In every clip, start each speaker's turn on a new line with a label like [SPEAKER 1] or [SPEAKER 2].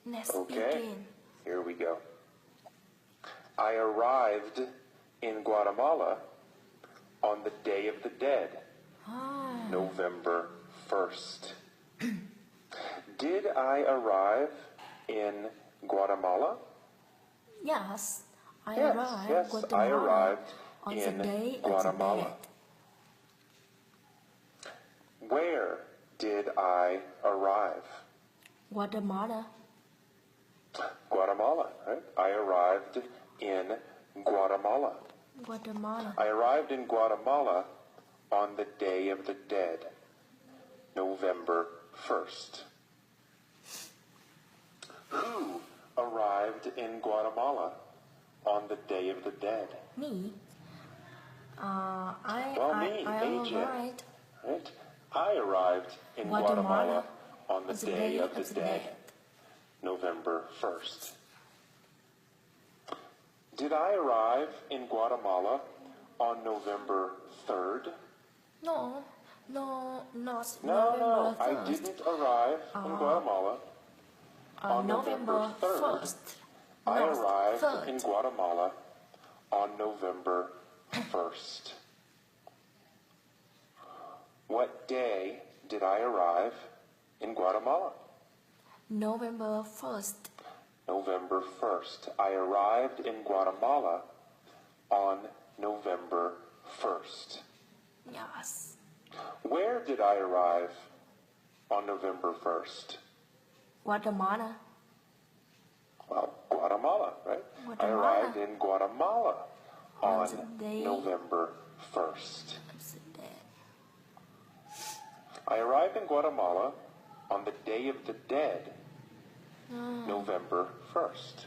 [SPEAKER 1] Let's
[SPEAKER 2] Okay,
[SPEAKER 1] begin.
[SPEAKER 2] here we go. I arrived in Guatemala on the Day of the Dead, November 1st. Did I arrive in Guatemala?
[SPEAKER 1] Yes, I
[SPEAKER 2] Yes,
[SPEAKER 1] arrived
[SPEAKER 2] yes,
[SPEAKER 1] Guatemala
[SPEAKER 2] I arrived
[SPEAKER 1] on
[SPEAKER 2] in
[SPEAKER 1] the day
[SPEAKER 2] Guatemala.
[SPEAKER 1] of the
[SPEAKER 2] Where did I arrive?
[SPEAKER 1] Guatemala.
[SPEAKER 2] Guatemala, right? I arrived in Guatemala.
[SPEAKER 1] Guatemala.
[SPEAKER 2] I arrived in Guatemala on the Day of the Dead, November 1st. Who arrived in Guatemala on the Day of the Dead?
[SPEAKER 1] Me.
[SPEAKER 2] Me,
[SPEAKER 1] I
[SPEAKER 2] AJ.
[SPEAKER 1] arrived
[SPEAKER 2] Right? I arrived in Guatemala on the Day of the Dead, November 1st. Did I arrive in Guatemala on November 3rd?
[SPEAKER 1] No, not
[SPEAKER 2] No,
[SPEAKER 1] November
[SPEAKER 2] I
[SPEAKER 1] 1st.
[SPEAKER 2] didn't arrive in Guatemala on November 3rd.
[SPEAKER 1] 1st.
[SPEAKER 2] I
[SPEAKER 1] Not
[SPEAKER 2] arrived
[SPEAKER 1] 3rd.
[SPEAKER 2] in Guatemala on November 1st. What day did I arrive in Guatemala?
[SPEAKER 1] November 1st.
[SPEAKER 2] November 1st. I arrived in Guatemala on November 1st.
[SPEAKER 1] Yes.
[SPEAKER 2] Where did I arrive on November 1st?
[SPEAKER 1] Guatemala.
[SPEAKER 2] Well, Guatemala, right? I
[SPEAKER 1] Guatemala.
[SPEAKER 2] arrived in Guatemala on
[SPEAKER 1] the day
[SPEAKER 2] November 1st.
[SPEAKER 1] of the dead.
[SPEAKER 2] I arrived in Guatemala on the Day of the Dead, November 1st.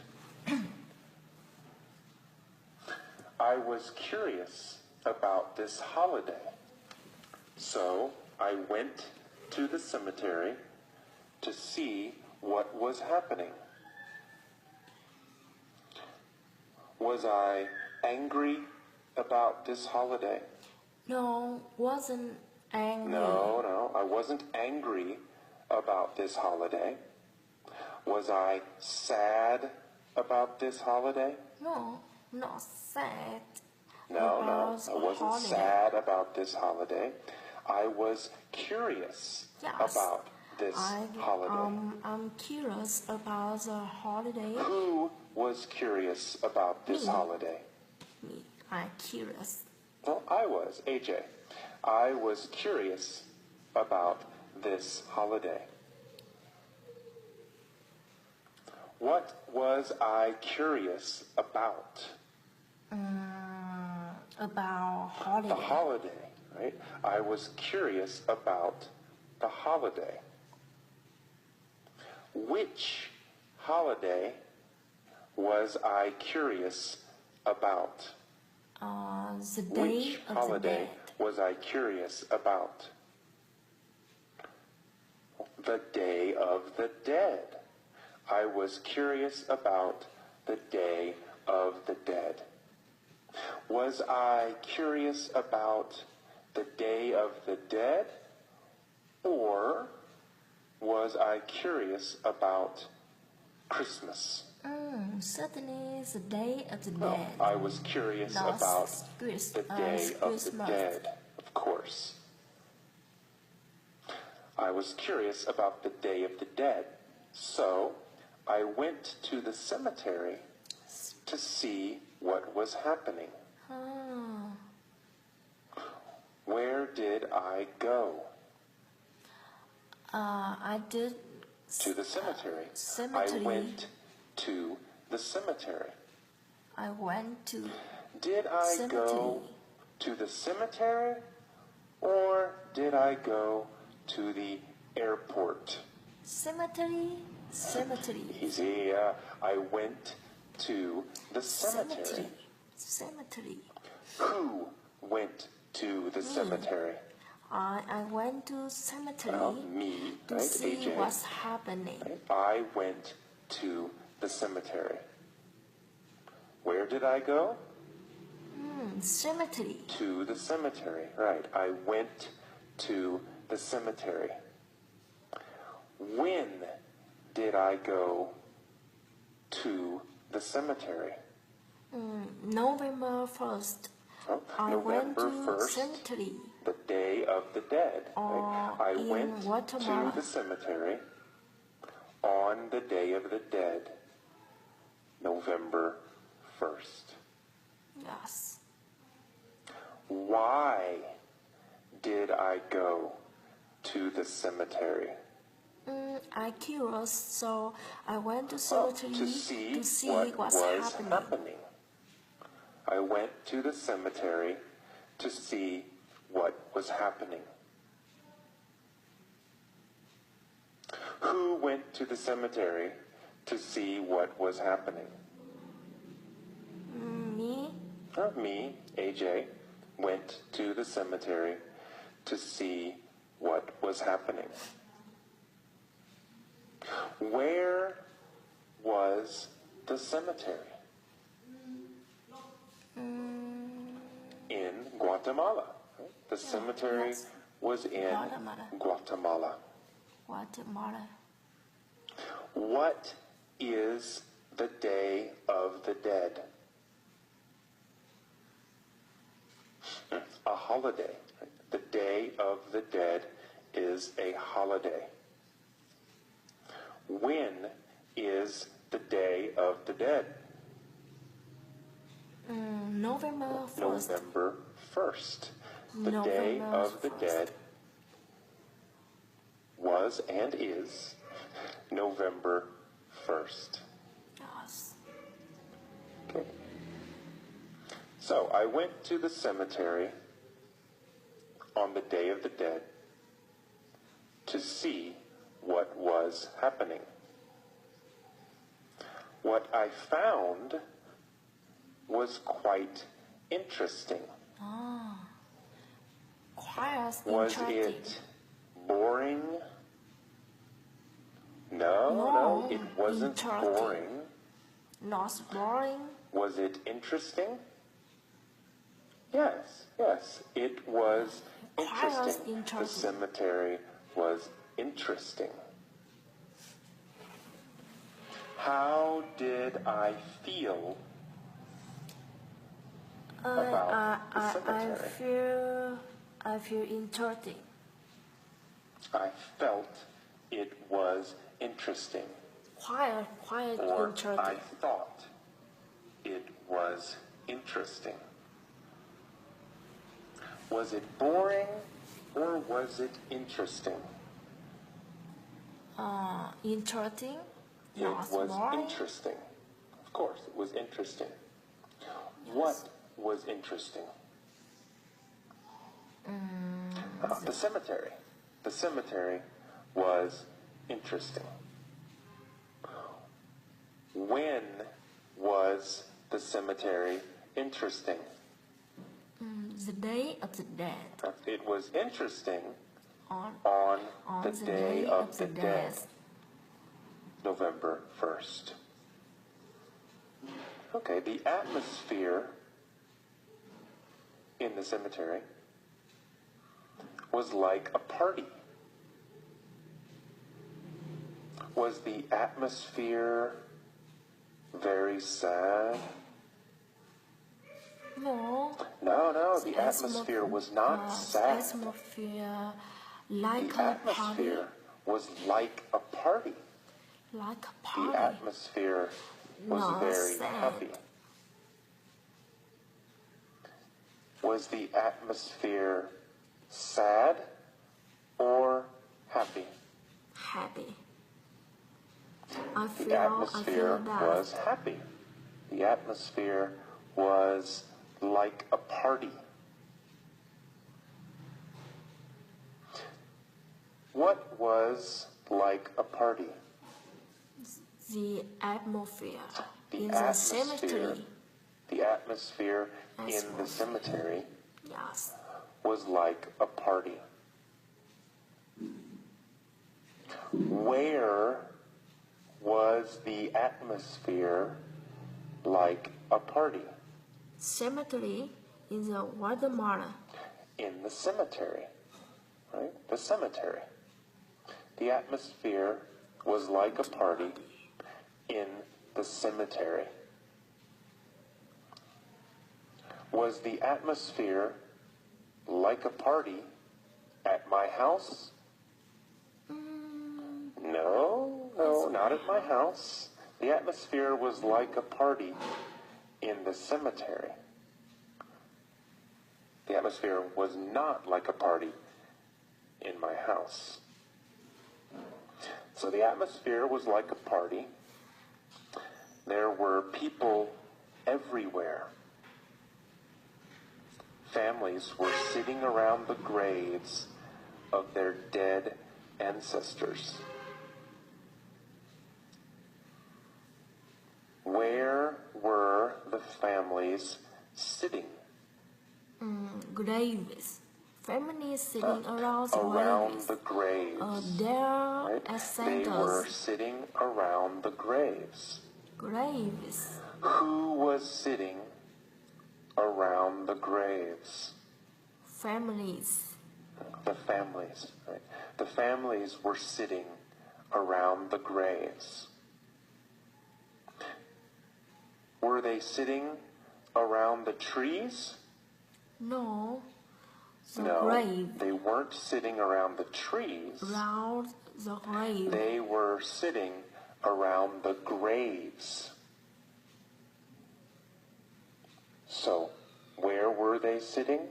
[SPEAKER 2] I was curious about this holiday, so I went to the cemetery to see what was happening. Was I angry about this holiday?
[SPEAKER 1] No, wasn't angry.
[SPEAKER 2] No, I wasn't angry about this holiday. Was I sad about this holiday?
[SPEAKER 1] No, not sad.
[SPEAKER 2] No,
[SPEAKER 1] about
[SPEAKER 2] I wasn't
[SPEAKER 1] holiday.
[SPEAKER 2] sad about this holiday. I was curious
[SPEAKER 1] Yes.
[SPEAKER 2] about this holiday.
[SPEAKER 1] I'm curious about the holiday.
[SPEAKER 2] Who was curious about this
[SPEAKER 1] Me.
[SPEAKER 2] holiday?
[SPEAKER 1] Me, I'm curious.
[SPEAKER 2] Well, I was, AJ. I was curious about this holiday. What was I curious about?
[SPEAKER 1] About holiday.
[SPEAKER 2] The holiday, right? I was curious about the holiday. Which holiday was I curious about?
[SPEAKER 1] The day
[SPEAKER 2] Which
[SPEAKER 1] of
[SPEAKER 2] holiday
[SPEAKER 1] the dead.
[SPEAKER 2] was I curious about? The Day of the Dead. I was curious about the Day of the Dead. Was I curious about the Day of the Dead, or was I curious about Christmas?
[SPEAKER 1] Certainly the day of the
[SPEAKER 2] Well,
[SPEAKER 1] dead.
[SPEAKER 2] I was curious
[SPEAKER 1] Last
[SPEAKER 2] about
[SPEAKER 1] Chris-
[SPEAKER 2] the Day of the
[SPEAKER 1] Christmas.
[SPEAKER 2] Dead, of course. I was curious about the Day of the Dead, so I went to the cemetery to see what was happening. Where did I go?
[SPEAKER 1] I did
[SPEAKER 2] To the cemetery.
[SPEAKER 1] cemetery.
[SPEAKER 2] I went to the cemetery.
[SPEAKER 1] I went to
[SPEAKER 2] Did I
[SPEAKER 1] cemetery.
[SPEAKER 2] go to the cemetery, or did I go to the airport?
[SPEAKER 1] Cemetery.
[SPEAKER 2] Easy. I went to the cemetery.
[SPEAKER 1] Cemetery.
[SPEAKER 2] Who went to the cemetery?
[SPEAKER 1] I went to cemetery
[SPEAKER 2] Well, me,
[SPEAKER 1] to
[SPEAKER 2] right,
[SPEAKER 1] see
[SPEAKER 2] AJ?
[SPEAKER 1] what's happening.
[SPEAKER 2] Right? I went to the cemetery. Where did I go?
[SPEAKER 1] Cemetery.
[SPEAKER 2] To the cemetery, right. I went to the cemetery. When did I go to the cemetery?
[SPEAKER 1] November 1st.
[SPEAKER 2] Oh,
[SPEAKER 1] I went
[SPEAKER 2] November
[SPEAKER 1] to
[SPEAKER 2] 1st,
[SPEAKER 1] cemetery.
[SPEAKER 2] the Day of the Dead. right? I
[SPEAKER 1] in
[SPEAKER 2] went
[SPEAKER 1] Guatemala.
[SPEAKER 2] to the cemetery on the Day of the Dead, November 1st.
[SPEAKER 1] Yes.
[SPEAKER 2] Why did I go to the cemetery?
[SPEAKER 1] I curious, so I went to
[SPEAKER 2] Well,
[SPEAKER 1] cemetery
[SPEAKER 2] to see what
[SPEAKER 1] what's
[SPEAKER 2] was
[SPEAKER 1] happening.
[SPEAKER 2] happening. I went to the cemetery to see what was happening. Who went to the cemetery to see what was happening?
[SPEAKER 1] Me?
[SPEAKER 2] Me, AJ, went to the cemetery to see what was happening. Where was the cemetery? In Guatemala. The cemetery
[SPEAKER 1] yes.
[SPEAKER 2] was in
[SPEAKER 1] Guatemala.
[SPEAKER 2] Guatemala. What is the Day of the Dead? A holiday. The Day of the Dead is a holiday. When is the Day of the Dead?
[SPEAKER 1] November 1st.
[SPEAKER 2] November 1st. The
[SPEAKER 1] November
[SPEAKER 2] Day of the
[SPEAKER 1] 1st.
[SPEAKER 2] Dead was and is November 1st.
[SPEAKER 1] Yes.
[SPEAKER 2] Okay. So I went to the cemetery on the Day of the Dead to see what was happening. What I found was quite interesting.
[SPEAKER 1] Quite
[SPEAKER 2] Was
[SPEAKER 1] interesting.
[SPEAKER 2] it boring? No, it wasn't
[SPEAKER 1] interesting.
[SPEAKER 2] boring.
[SPEAKER 1] Not boring?
[SPEAKER 2] Was it interesting? Yes, it was
[SPEAKER 1] Quite
[SPEAKER 2] interesting. The
[SPEAKER 1] interesting.
[SPEAKER 2] cemetery was interesting. How did I feel about the cemetery?
[SPEAKER 1] I feel interesting.
[SPEAKER 2] I felt it was interesting.
[SPEAKER 1] Quite
[SPEAKER 2] Or
[SPEAKER 1] interesting.
[SPEAKER 2] I thought it was interesting. Was it boring or was it interesting?
[SPEAKER 1] Interesting.
[SPEAKER 2] It
[SPEAKER 1] Not
[SPEAKER 2] was
[SPEAKER 1] boring.
[SPEAKER 2] interesting. Of course, it was interesting. What was interesting? The cemetery. The cemetery was interesting. When was the cemetery interesting?
[SPEAKER 1] The Day of the Dead.
[SPEAKER 2] It was interesting
[SPEAKER 1] On
[SPEAKER 2] the Day of the Dead,
[SPEAKER 1] Dead.
[SPEAKER 2] November 1st. Okay, the atmosphere in the cemetery was like a party. Was the atmosphere very sad?
[SPEAKER 1] No.
[SPEAKER 2] No, the atmosphere was not sad.
[SPEAKER 1] Atmosphere like
[SPEAKER 2] The
[SPEAKER 1] a party.
[SPEAKER 2] atmosphere was like a party.
[SPEAKER 1] Like a
[SPEAKER 2] The
[SPEAKER 1] party.
[SPEAKER 2] atmosphere was
[SPEAKER 1] Not
[SPEAKER 2] very
[SPEAKER 1] sad.
[SPEAKER 2] happy. Was the atmosphere sad or happy?
[SPEAKER 1] Happy. I
[SPEAKER 2] The
[SPEAKER 1] feel
[SPEAKER 2] atmosphere
[SPEAKER 1] that.
[SPEAKER 2] was happy. The atmosphere was like a party. What was like a party?
[SPEAKER 1] The atmosphere
[SPEAKER 2] The
[SPEAKER 1] in the
[SPEAKER 2] atmosphere,
[SPEAKER 1] cemetery.
[SPEAKER 2] the atmosphere in the
[SPEAKER 1] Atmosphere.
[SPEAKER 2] cemetery
[SPEAKER 1] Yes.
[SPEAKER 2] was like a party. Where was the atmosphere like a party?
[SPEAKER 1] Cemetery in the Guatemala.
[SPEAKER 2] In the cemetery, right? The cemetery. The atmosphere was like a party in the the cemetery? Was the atmosphere like a party at my house? No, not at my house. The atmosphere was like a party in the cemetery. The atmosphere was not like a party in my house. So the atmosphere was like a party. There were people everywhere. Families were sitting around the graves of their dead ancestors. Where were the families sitting?
[SPEAKER 1] Graves. Families sitting around
[SPEAKER 2] Around the
[SPEAKER 1] graves.
[SPEAKER 2] graves.
[SPEAKER 1] Their
[SPEAKER 2] Right? They were
[SPEAKER 1] ancestors.
[SPEAKER 2] sitting around the graves.
[SPEAKER 1] Graves.
[SPEAKER 2] Who was sitting around the graves?
[SPEAKER 1] Families.
[SPEAKER 2] The families. Right? The families were sitting around the graves. Were they sitting around the trees?
[SPEAKER 1] No. The
[SPEAKER 2] No,
[SPEAKER 1] grave.
[SPEAKER 2] they weren't sitting around the trees.
[SPEAKER 1] Round the grave.
[SPEAKER 2] They were sitting around the graves. So, where were they sitting?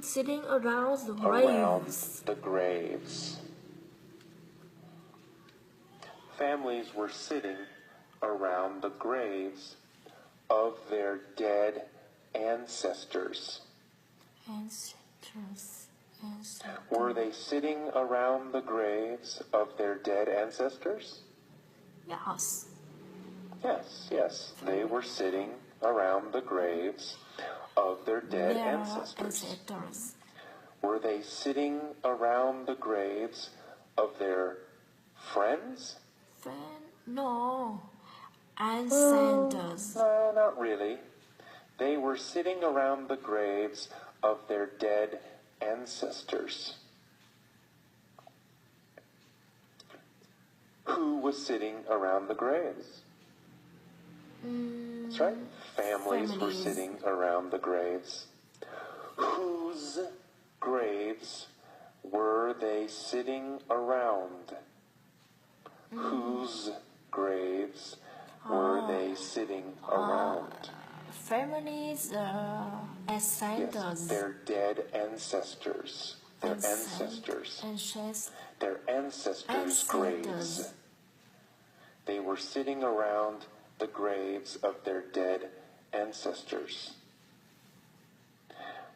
[SPEAKER 1] Sitting around the
[SPEAKER 2] Around
[SPEAKER 1] graves.
[SPEAKER 2] the graves. Families were sitting around the graves of their dead ancestors.
[SPEAKER 1] Ancestors.
[SPEAKER 2] Were they sitting around the graves of their dead ancestors?
[SPEAKER 1] Yes.
[SPEAKER 2] Yes. They were sitting around the graves of their dead
[SPEAKER 1] Their
[SPEAKER 2] ancestors.
[SPEAKER 1] ancestors.
[SPEAKER 2] Were they sitting around the graves of their friends?
[SPEAKER 1] No. Ancestors.
[SPEAKER 2] No, not really. They were sitting around the graves of their dead ancestors. Who was sitting around the graves? That's right. Families were
[SPEAKER 1] Families.
[SPEAKER 2] sitting around the graves. Whose graves were they sitting around? Whose graves were they sitting around?
[SPEAKER 1] Families. Ancestors.
[SPEAKER 2] Their dead ancestors. Their ancestors. Their ancestors' graves. They were sitting around the graves of their dead ancestors.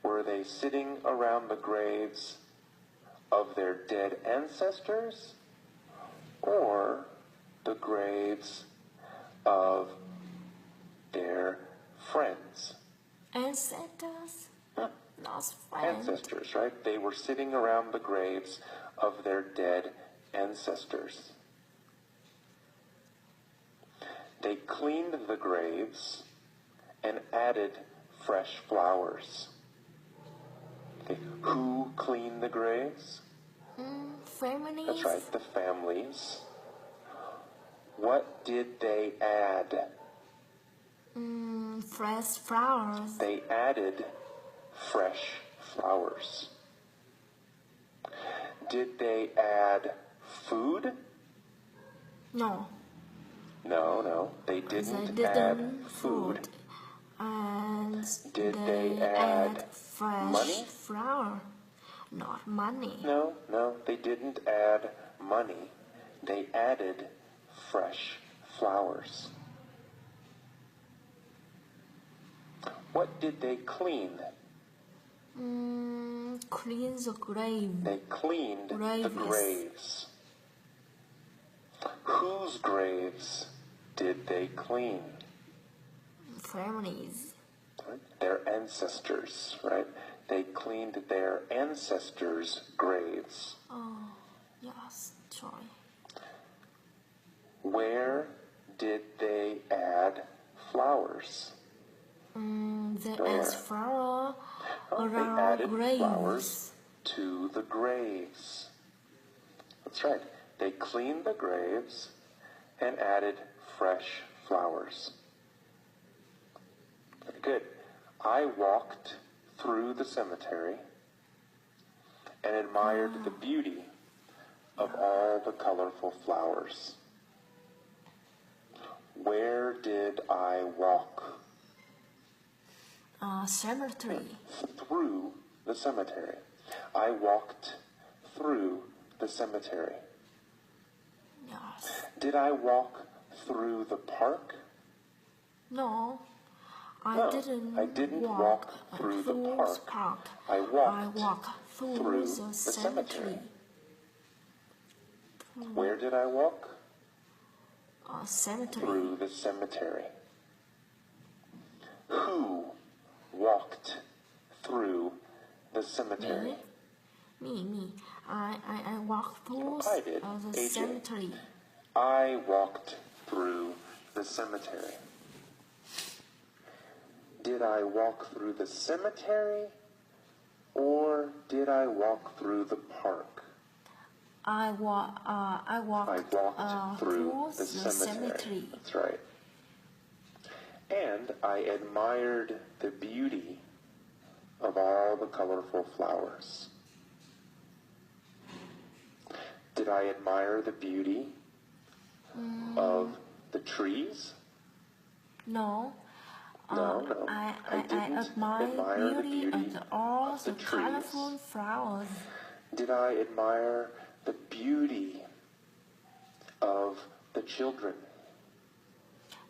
[SPEAKER 2] Were they sitting around the graves of their dead ancestors or the graves of their friends?
[SPEAKER 1] Ancestors. Not friends.
[SPEAKER 2] Ancestors, right? They were sitting around the graves of their dead ancestors. They cleaned the graves and added fresh flowers. Okay. Who cleaned the graves?
[SPEAKER 1] Families.
[SPEAKER 2] That's right, the families. What did they add?
[SPEAKER 1] Fresh flowers.
[SPEAKER 2] They added fresh flowers. Did they add food?
[SPEAKER 1] No.
[SPEAKER 2] No, they
[SPEAKER 1] They
[SPEAKER 2] didn't
[SPEAKER 1] didn't
[SPEAKER 2] add food.
[SPEAKER 1] And
[SPEAKER 2] Did they
[SPEAKER 1] add
[SPEAKER 2] add
[SPEAKER 1] fresh
[SPEAKER 2] money?
[SPEAKER 1] flour. Not money.
[SPEAKER 2] No, they didn't add money. They added fresh flowers. What did they clean?
[SPEAKER 1] Clean the grave.
[SPEAKER 2] They cleaned the
[SPEAKER 1] Graves.
[SPEAKER 2] graves. Whose graves did they clean?
[SPEAKER 1] Families.
[SPEAKER 2] Right? Their ancestors, right? They cleaned their ancestors' graves.
[SPEAKER 1] Oh, yes, sorry.
[SPEAKER 2] Where did they add flowers?
[SPEAKER 1] They
[SPEAKER 2] Where?
[SPEAKER 1] add flour
[SPEAKER 2] Oh, they
[SPEAKER 1] around
[SPEAKER 2] added
[SPEAKER 1] graves.
[SPEAKER 2] flowers to the graves. That's right. They cleaned the graves and added fresh flowers. Very good. I walked through the cemetery and admired the beauty of all the colorful flowers. Where did I walk?
[SPEAKER 1] Cemetery.
[SPEAKER 2] Through the cemetery. I walked through the cemetery.
[SPEAKER 1] Yes.
[SPEAKER 2] Did I walk through the park?
[SPEAKER 1] No, I
[SPEAKER 2] No,
[SPEAKER 1] didn't.
[SPEAKER 2] I didn't walk through the park. I walked
[SPEAKER 1] through the cemetery.
[SPEAKER 2] Where did I walk?
[SPEAKER 1] Cemetery.
[SPEAKER 2] Through the cemetery. Who walked through the cemetery?
[SPEAKER 1] Me. I walked through
[SPEAKER 2] I did.
[SPEAKER 1] the
[SPEAKER 2] AJ.
[SPEAKER 1] cemetery.
[SPEAKER 2] I walked through the cemetery. Did I walk through the cemetery or did I walk through the park?
[SPEAKER 1] I walked
[SPEAKER 2] through the cemetery. That's right. And I admired the beauty of all the colorful flowers. Did I admire the beauty of the trees?
[SPEAKER 1] No.
[SPEAKER 2] No.
[SPEAKER 1] I
[SPEAKER 2] didn't
[SPEAKER 1] admire the beauty of all the
[SPEAKER 2] trees.
[SPEAKER 1] colorful flowers.
[SPEAKER 2] Did I admire the beauty of the children?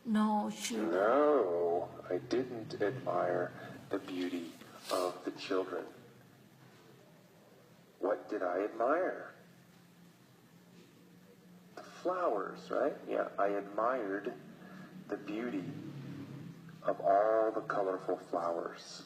[SPEAKER 1] No, children.
[SPEAKER 2] No, I didn't admire the beauty of the children. What did I admire? The flowers, right? Yeah, I admired the beauty of all the colorful flowers.